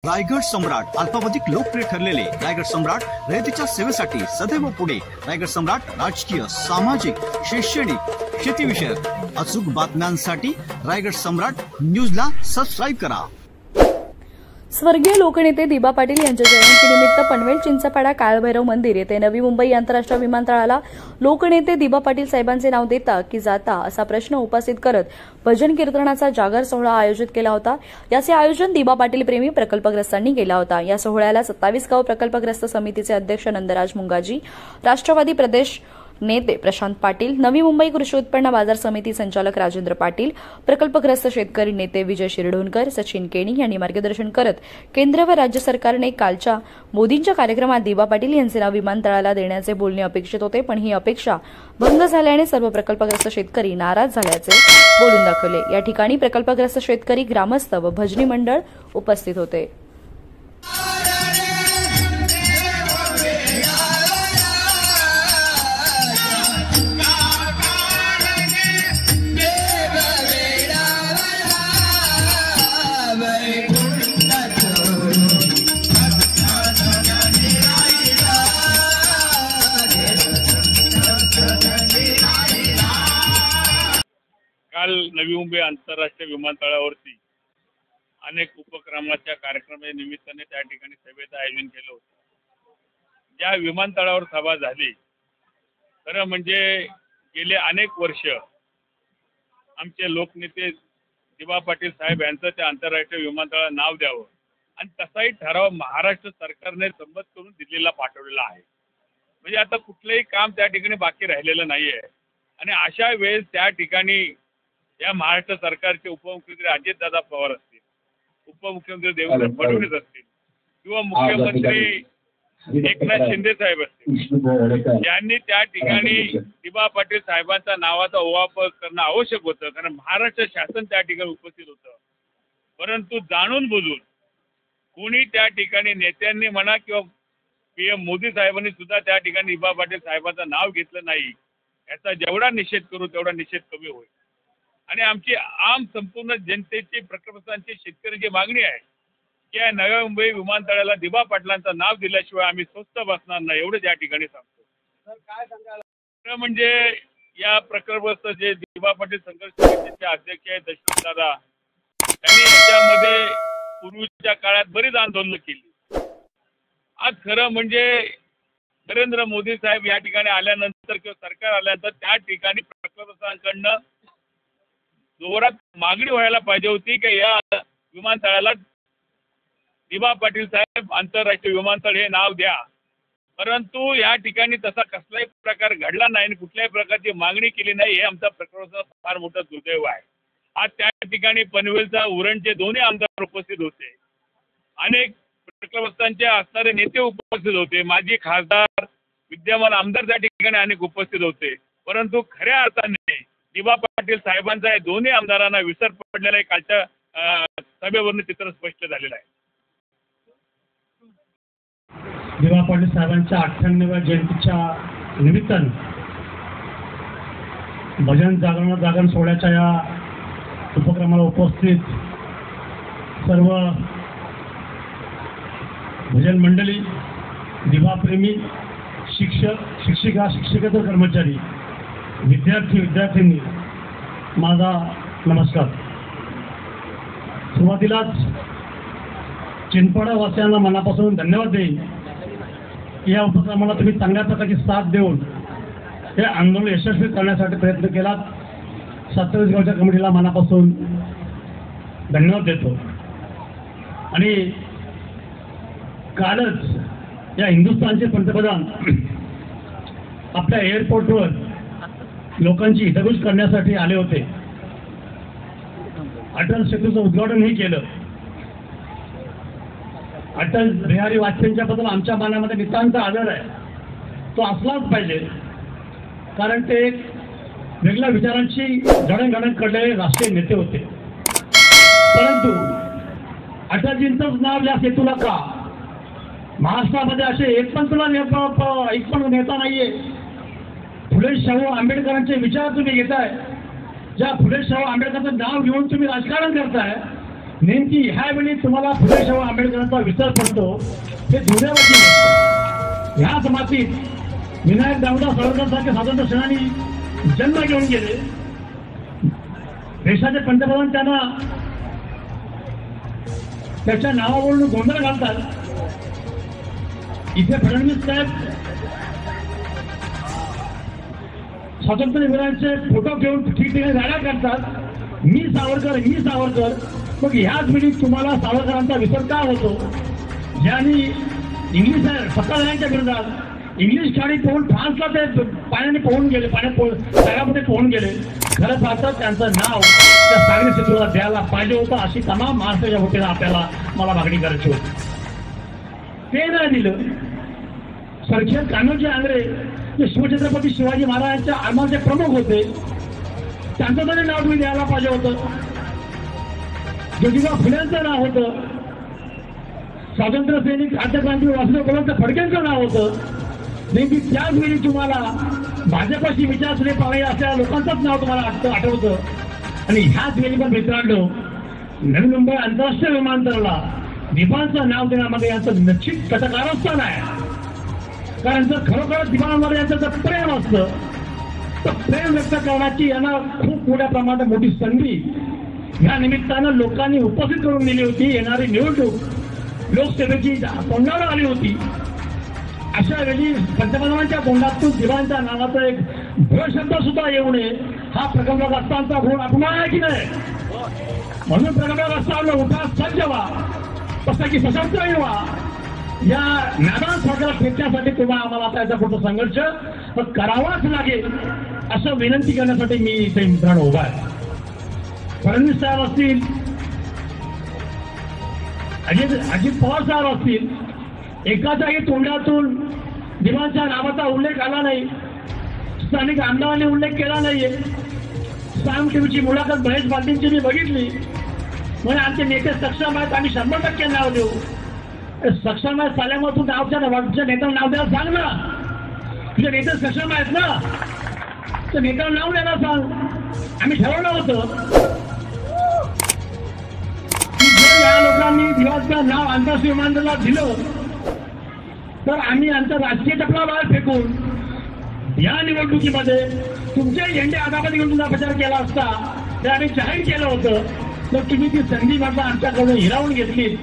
रायगड सम्राट अल्पावधीत लोकप्रिय ठरलेले रायगड सम्राट रयतेच्या सेवेसाठी सदैव पुढे. रायगड सम्राट राजकीय, सामाजिक, शैक्षणिक, शेतीविषयक अचूक बातम्यांसाठी रायगड सम्राट न्यूजला सबस्क्राईब करा. स्वर्गीय लोकनेते दिबा पाटील यांच्या जयंतीनिमित्त पनवेल चिंचपाडा काळभैरव मंदिर येथे नवी मुंबई आंतरराष्ट्रीय विमानतळाला लोकनेते दिबा पाटील साहेबांचे नाव देता की जाता असा प्रश्न उपस्थित करत भजन कीर्तनाचा जागर सोहळा आयोजित केला होता. याचे आयोजन दिबा पाटील प्रेमी प्रकल्पग्रस्तांनी केला होता. या सोहळ्याला 27 गाव प्रकल्पग्रस्त समितीचे अध्यक्ष नंदराज मुंगाजी, राष्ट्रवादी प्रदेश नेते प्रशांत पाटील, नवी मुंबई कृषी उत्पन्न बाजार समिती संचालक राजेंद्र पाटील, प्रकल्पग्रस्त शेतकरी नेते विजय शिरढोणकर, सचिन केणी यांनी मार्गदर्शन करत केंद्र व राज्य सरकारने कालच्या मोदींच्या कार्यक्रमात दिबा पाटील यांचे नाव विमानतळाला देण्याचे बोलणे अपेक्षित होते, पण ही अपेक्षा भंग झाल्याने सर्व प्रकल्पग्रस्त शेतकरी नाराज झाल्याचे बोलून दाखवले. या ठिकाणी प्रकल्पग्रस्त शेतकरी, ग्रामस्थ व भजनी मंडळ उपस्थित होते. काल नवी मुंबई आंतरराष्ट्रीय विमानतळावरती अनेक उपक्रमाच्या कार्यक्रमाच्या निमित्ताने त्या ठिकाणी सभेचं आयोजन केलं होतं. ज्या विमानतळावर सभा झाली, खरं म्हणजे गेले अनेक वर्ष आमचे लोकनेते दिबा पाटील साहेब यांचं त्या आंतरराष्ट्रीय विमानतळाला नाव द्यावं आणि तसाही ठराव महाराष्ट्र सरकारने संमत करून दिल्लीला पाठवलेला आहे. म्हणजे आता कुठलंही काम त्या ठिकाणी बाकी राहिलेलं नाही आहे. आणि अशा वेळेस त्या ठिकाणी या महाराष्ट्र सरकारचे उपमुख्यमंत्री अजितदादा पवार असतील, उपमुख्यमंत्री देवेंद्र फडणवीस असतील किंवा मुख्यमंत्री एकनाथ शिंदे साहेब असतील, यांनी त्या ठिकाणी दिबा पाटील साहेबांचा नावाचा उल्लेख करणं आवश्यक होतं, कारण महाराष्ट्र शासन त्या ठिकाणी उपस्थित होतं. परंतु जाणून बुजून कोणी त्या ठिकाणी नेत्यांनी म्हणा किंवा PM मोदी साहेबांनी सुद्धा त्या ठिकाणी दिबा पाटील साहेबांचं नाव घेतलं नाही. याचा जेवढा निषेध करू तेवढा निषेध कमी होईल. आणि आमची संपूर्ण जनतेची, प्रकल्पग्रस्तांची, शेतकऱ्यांची मागणी आहे की या नवी मुंबई विमानतळाला दिबा पाटलांचं नाव दिल्याशिवाय आम्ही स्वस्थ बसणार नाही, एवढं त्या ठिकाणी सांगतो. सर काय सांगाल? म्हणजे या प्रकल्पग्रस्त जे दिबा पाटील संघर्ष समितीचे अध्यक्ष आहेत दशरथ दादा, त्यांनी याच्यामध्ये पूर्वीच्या काळात बरीच आंदोलनं केली. आज खरं म्हणजे नरेंद्र मोदी साहेब या ठिकाणी आल्यानंतर किंवा सरकार आल्यानंतर त्या ठिकाणी प्रकल्पग्रस्तांकडनं जोरात मागणी व्हायला पाहिजे होती की या विमानतळाला दिबा पाटील साहेब आंतरराष्ट्रीय विमानतळ हे नाव द्या. परंतु या ठिकाणी तसा कसलाही प्रकार घडला नाही आणि कुठल्याही प्रकारची मागणी केली नाही. हे आमचा प्रकल्पाचा फार मोठं दुर्दैव आहे. आज त्या ठिकाणी पनवेलचा उरणचे दोन्ही आमदार उपस्थित होते, अनेक प्रकल्पग्रस्तांचे असणारे नेते उपस्थित होते, माजी खासदार, विद्यमान आमदार त्या ठिकाणी अनेक उपस्थित होते. परंतु खऱ्या अर्थाने दिबा पाटील साहेबांचा या दोन्ही आमदारांना विसर पडलेला आहे. कालच्या सभेवरून चित्र स्पष्ट झालेलं आहे. दिबा पाटील साहेबांच्या 98व्या जयंतीच्या निमित्तानं भजन जागरण सोहळ्याच्या या उपक्रमाला उपस्थित सर्व भजन मंडळी, दिबाप्रेमी, शिक्षक, शिक्षिका, शिक्षकेतर कर्मचारी, विद्यार्थी, विद्यार्थिनी, माझा नमस्कार. सुरुवातीलाच चिंचपाडा वासियांना मनापासून धन्यवाद देईन. या उपक्रमाला तुम्ही चांगल्या प्रकारची साथ देऊन हे आंदोलन यशस्वी करण्यासाठी प्रयत्न केलात. 27 गावच्या कमिटीला मनापासून धन्यवाद देतो. आणि कालच या हिंदुस्थानचे पंतप्रधान आपल्या एअरपोर्टवर लोकांची हितगुज करण्यासाठी आले होते. अटल सेतूचं उद्घाटनही केलं. अटल बिहारी वाजपेयींच्या बद्दल आमच्या मनामध्ये नितांत आदर आहे. तो असलाच पाहिजे, कारण ते एक वेगळ्या विचारांची जडणघडण करणारे राष्ट्रीय नेते होते. परंतु अटलजींचंच नाव या सेतूला का? महाराष्ट्रामध्ये असे एक पण नेता नाहीये. फुले शाहू आंबेडकरांचे विचार तुम्ही घेताय, ज्या फुले शाहू आंबेडकरांचं नाव घेऊन तुम्ही राजकारण करताय, नेमकी ह्यावेळी तुम्हाला फुले शाहू आंबेडकरांचा विसर पडतो हे दुर्दैवाची गोष्ट. ह्याच मातीत विनायक दामोदर सावरकर सारखे स्वातंत्र्य सेनानी जन्म घेऊन गेले. देशाचे पंतप्रधान त्यांना त्याच्या नावावरून गोंधळ घालतात. इथे फडणवीस साहेब स्वातंत्र्यवीरांचे फोटो घेऊन ठिकठिकाणी गाड्या करतात. मी सावरकर, मी सावरकर. मग ह्याच वेळी तुम्हाला सावरकरांचा विसर का होतो? ज्यांनी इंग्लिश सत्ताधाऱ्यांच्या विरोधात इंग्लिश खाडी पोहून फ्रान्सला ते पाण्याने पोहून गेले, पाण्यामध्ये पोहून गेले. खरं पाहतं त्यांचं नाव त्या सागरी सेतूला द्यायला पाहिजे होतं, अशी तमाम महाराष्ट्राच्या वतीनं आपल्याला मला मागणी करायची होती. ते नाही दिलं. सरखेल कान्होजी आंग्रे जे शिवछत्रपती शिवाजी महाराजांच्या आरमाचे प्रमुख होते, त्यांचं तरी नाव तुम्ही द्यायला पाहिजे होतं. ज्योतिबा फुलेंचं नाव होतं. स्वातंत्र्य सैनिक क्रांतिक्रांती वासुदेव बळवंत फडकेंचं नाव होतं. नेमकी त्याच वेळी तुम्हाला भाजपाशी विचारसरणी पाहिजे असलेल्या लोकांचंच नाव तुम्हाला आठवतं. आणि ह्याच वेळी पण मित्रांनो, नवी मुंबई आंतरराष्ट्रीय विमानतळाला दिबांचं नाव देण्यामध्ये यांचं निश्चित कटकारस्थान आहे. कारण जर खरोखर दिबांवर यांचं जर प्रेम असतं तर प्रेम व्यक्त करण्याची यांना खूप मोठ्या प्रमाणात मोठी संधी या निमित्तानं लोकांनी उपस्थित करून दिली होती. येणारी निवडणूक लोकसभेची तोंडावर आली होती. अशा वेळी पंतप्रधानांच्या तोंडातून दिवांच्या नावाचा एक भोळ शब्द सुद्धा येऊ नये हा प्रकल्पग्रस्तांचा घोर अपमान आहे की नाही? म्हणून प्रकल्पग्रस्तांना उठा, सज्ज व्हा, तसा की सशस्त्र व्हा. या नादान सरकार फेकण्यासाठी तुम्हाला आम्हाला आता याचा पुढचा संघर्ष करावाच लागेल असं विनंती करण्यासाठी मी इथे मित्रांनो उभा आहे. फडणवीस साहेब असतील, अजित पवार साहेब असतील, एकाच्याही तोंडातून दिवांच्या नावाचा उल्लेख आला नाही. स्थानिक आमदारांनी उल्लेख केला नाहीये. साम टीव्हीची मुलाखत महेश बालदींची मी बघितली. म्हणजे आमचे नेते सक्षम आहेत, आम्ही 100% नाव देऊ. सक्षम आहेत साल्यामुळे तू तुझ्या नेत्याला नाव द्यायला सांग ना. तुझे नेते सक्षम आहेत ना, तर नेत्याला नाव द्यायला सांग. आम्ही ठरवलं होतं की जर या लोकांनी दिवाचं नाव आंतरराष्ट्रीय विमानतळाला दिलं तर आम्ही आमचा राजकीय टपला बाहेर फेकून या निवडणुकीमध्ये तुमचे झेंडे आदाबाद घेऊन तुझा प्रचार केला असता. ते आम्ही जाहीर केलं होतं. तर तुम्ही ती संधी मात्र आमच्याकडून हिरावून घेतली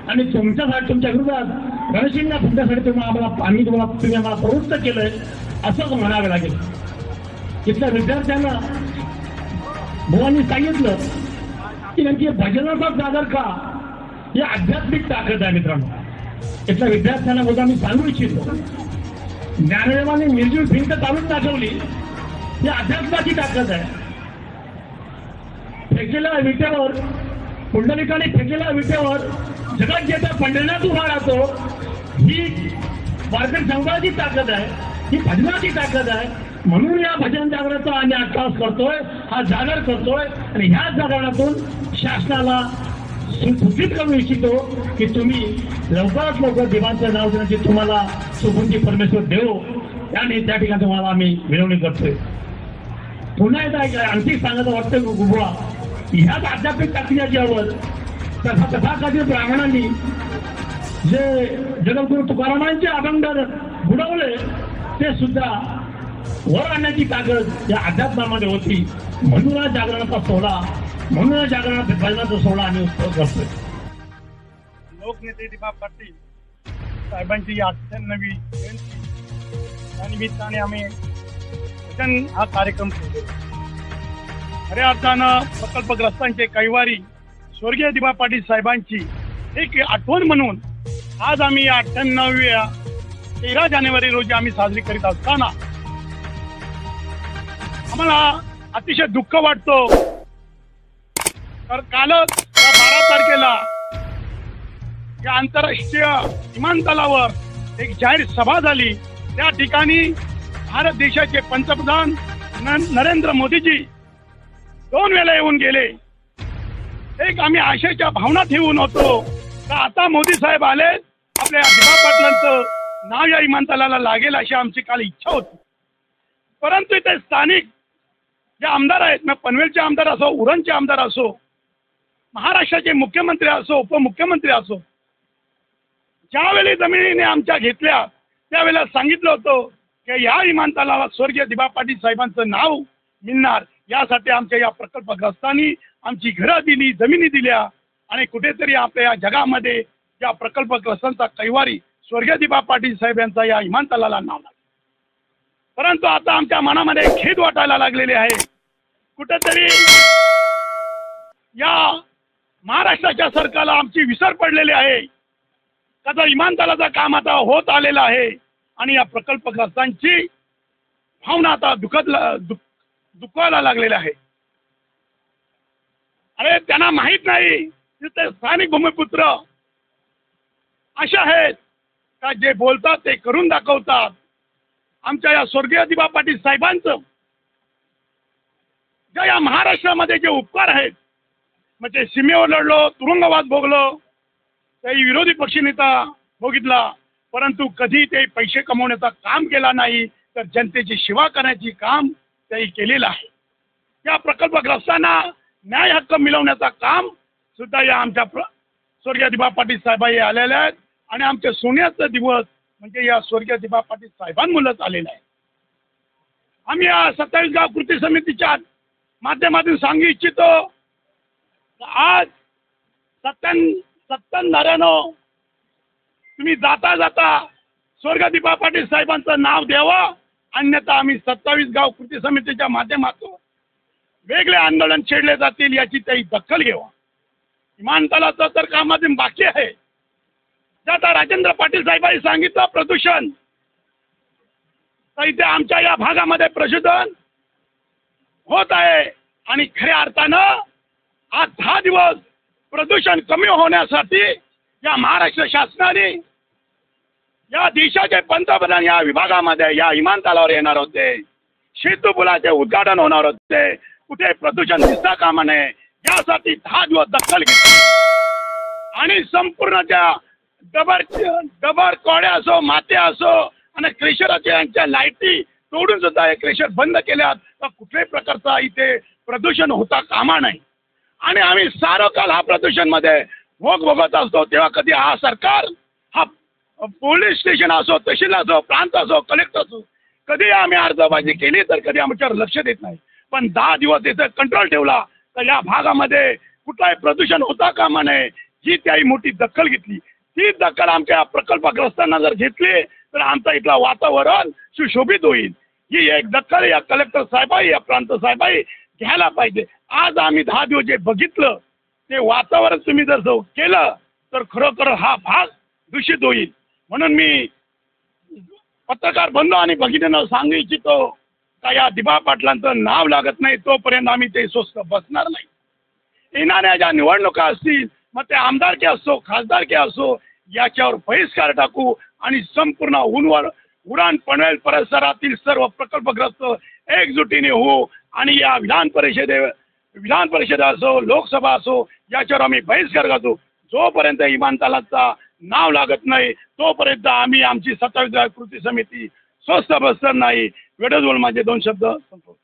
आणि तुमच्यासाठी, तुमच्या विरोधात रणशिंगा फुटण्यासाठी तुम्ही आम्हाला प्रवृत्त केलंय असंच म्हणावं लागेल. इथल्या विद्यार्थ्यांना बुवांनी सांगितलं की नेमकी भजनाचा जागर का, ही आध्यात्मिक ताकद आहे मित्रांनो. इथल्या विद्यार्थ्यांना बोलता मी सांगू इच्छितो, ज्ञानदेवाने निर्जीव भिंत चालून दाखवली, ही अध्यात्माची ताकद आहे. फेकलेल्या विटेवर, पुंडलिकाने फेकलेल्या विटेवर जगात जेव्हा पंढरनाथ उभा राहतो, ही वारकरी संघाची ताकद आहे, ही भजनाची ताकद आहे. म्हणून या भजन जागरणाचा आम्ही अट्टास करतोय, हा जागर करतोय. आणि ह्याच जागरणातून शासनाला सूचित करू इच्छितो की तुम्ही लवकरात लवकर दिवांचं नाव देण्याची तुम्हाला सुबुंची परमेश्वर देव आणि त्या ठिकाणी तुम्हाला आम्ही विनवणी करतोय. पुन्हा एकदा आणखी सांगायचं वाटतं गुबुवा, ह्याच आध्यात्मिक ताकदीवर तथाकथित ब्राह्मणांनी जे जगद्गुरु तुकारामांचे अभंग बुडवले ते सुद्धा वर आणण्याची ताकद या अध्यात्मामध्ये होती. म्हणून या जागरणाचा सोहळा, म्हणून या जागरणाचा भजनाचा सोहळा आम्ही करतोय. लोकनेते दिबा पाटील साहेबांची 98वी जयंती या निमित्ताने आम्ही हा कार्यक्रम केला. खऱ्या अर्थानं प्रकल्पग्रस्तांचे कैवारी स्वर्गीय दिबा पाटील साहेबांची एक आठवण म्हणून आज आम्ही 98व्या 13 जानेवारी रोजी आम्ही साजरी करीत असताना आम्हाला अतिशय दुःख वाटतो. तर कालच 12 तारखेला या आंतरराष्ट्रीय विमानतळावर एक जाहीर सभा झाली. त्या ठिकाणी भारत देशाचे पंतप्रधान नरेंद्र मोदीजी 2 वेळा येऊन गेले. एक आम्ही आशेच्या भावना ठेवून होतो का आता मोदी साहेब आले, आपल्या दिबा पाटलांचं नाव या विमानतळाला लागेल अशी आमची काल इच्छा होती. परंतु इथे स्थानिक जे आमदार आहेत, मग पनवेलचे आमदार असो, उरणचे आमदार असो, महाराष्ट्राचे मुख्यमंत्री असो, उपमुख्यमंत्री असो, ज्यावेळी जमिनीने आमच्या घेतल्या त्यावेळेला सांगितलं होतं की या विमानतळाला स्वर्गीय दिबा पाटील साहेबांचं नाव मिळणार, यासाठी आमच्या या प्रकल्पग्रस्तांनी आमची घरं दिली, जमिनी दिल्या आणि कुठेतरी आपल्या या जगामध्ये या प्रकल्पग्रस्तांचा कैवारी स्वर्गीय दिबा पाटील साहेब यांचा या विमानतळाला नाव लागलं. परंतु आता आमच्या मनामध्ये खेद वाटायला लागलेले आहे. कुठेतरी या महाराष्ट्राच्या सरकारला आमची विसर पडलेली आहे. त्याचा विमानतळाचं काम आता होत आलेलं आहे आणि या प्रकल्पग्रस्तांची भावना आता दुखवायला लागलेल्या आहे. अरे त्यांना माहित नाही, तिथे स्थानिक भूमिपुत्र असे आहेत का जे बोलतात ते करून दाखवतात. आमच्या या स्वर्गीय दिबा पाटील साहेबांचं ज्या या महाराष्ट्रामध्ये जे उपकार आहेत, म्हणजे सीमेवर लढलो, तुरुंगवास भोगलो, काही विरोधी पक्षनेता बघितला, परंतु कधी ते पैसे कमवण्याचं काम केला नाही, तर जनतेची सेवा करण्याची काम त्यांनी केलेलं आहे. या प्रकल्पग्रस्तांना न्याय हक्क मिळवण्याचं काम सुद्धा या आमच्या स्वर्गीय दिबा पाटील साहेब आलेले आहेत आणि आमचे सोन्याचा दिवस म्हणजे या स्वर्गीय दिबा पाटील साहेबांमुळेच आलेला आहे. आम्ही या 27 गाव कृती समितीच्या माध्यमातून सांगू इच्छितो, आज सत्ताधाऱ्यानं तुम्ही जाता जाता स्वर्गीय दिबा पाटील साहेबांचं नाव द्यावं, अन्यथा आम्ही 27 गाव कृती समितीच्या माध्यमातून वेगळे आंदोलन छेडले जातील याची त्याही दखल घ्यावा. विमानतळाचं तर कामातून बाकी आहे. आता राजेंद्र पाटील साहेबांनी सांगितलं प्रदूषण, तर इथे आमच्या या भागामध्ये प्रदूषण होत आहे आणि खऱ्या अर्थानं आज 10 दिवस प्रदूषण कमी होण्यासाठी या महाराष्ट्र शासनाने या देशाचे पंतप्रधान या विभागामध्ये या विमानतळावर येणार होते. सेतू पुलाचे उद्घाटन होणार होते. कुठे प्रदूषण दिसता कामा नये यासाठी 10 दिवस दखल घेतली आणि संपूर्ण त्या डबर कोड्या असो, माते असो आणि क्रेशराच्या यांच्या लाईटी तोडून सुद्धा हे क्रेशर बंद केल्यात, तर कुठल्याही प्रकारचा इथे प्रदूषण होता कामा नाही. आणि आम्ही सारं काल हा प्रदूषणमध्ये भोग भोगत असतो, तेव्हा कधी हा सरकार, हा पोलीस स्टेशन असो, तहसील असो, प्रांत असो, कलेक्टर असो, कधी आम्ही अर्जबाजी केली तर कधी आमच्यावर लक्ष देत नाही. पण 10 दिवस याचा कंट्रोल ठेवला तर या भागामध्ये कुठलाही प्रदूषण होता कामा नये ही त्याही मोठी दखल घेतली. ती दखल आमच्या प्रकल्पग्रस्तांना जर घेतली तर आमचा इथला वातावरण सुशोभित होईल. ही एक दखल या कलेक्टर साहेबाई, या प्रांत साहेबाई घ्यायला पाहिजे. आज आम्ही 10 दिवस जे बघितलं ते वातावरण तुम्ही जर केलं तर खरोखर हा भाग दूषित होईल. म्हणून मी पत्रकार बंधू आणि भगिनींना सांगू इच्छितो का या दिबा पाटलांचं नाव लागत नाही तोपर्यंत आम्ही ते स्वस्त बसणार नाही. येणाऱ्या ज्या निवडणुका असतील, मग ते आमदारकी असो, खासदारकी असो, याच्यावर बहिष्कार टाकू आणि संपूर्ण उडान पनवेल परिसरातील सर्व प्रकल्पग्रस्त एकजुटीने होऊ आणि या विधान परिषद असो, लोकसभा असो, याच्यावर आम्ही बहिष्कार घालू. जोपर्यंत विमानतळाचा नाव लागत नाही तोपर्यंत आम्ही आमची 27 कृती समिती स्वस्थ बसणार नाही. वेळेस माझे 2 शब्द संपवतो.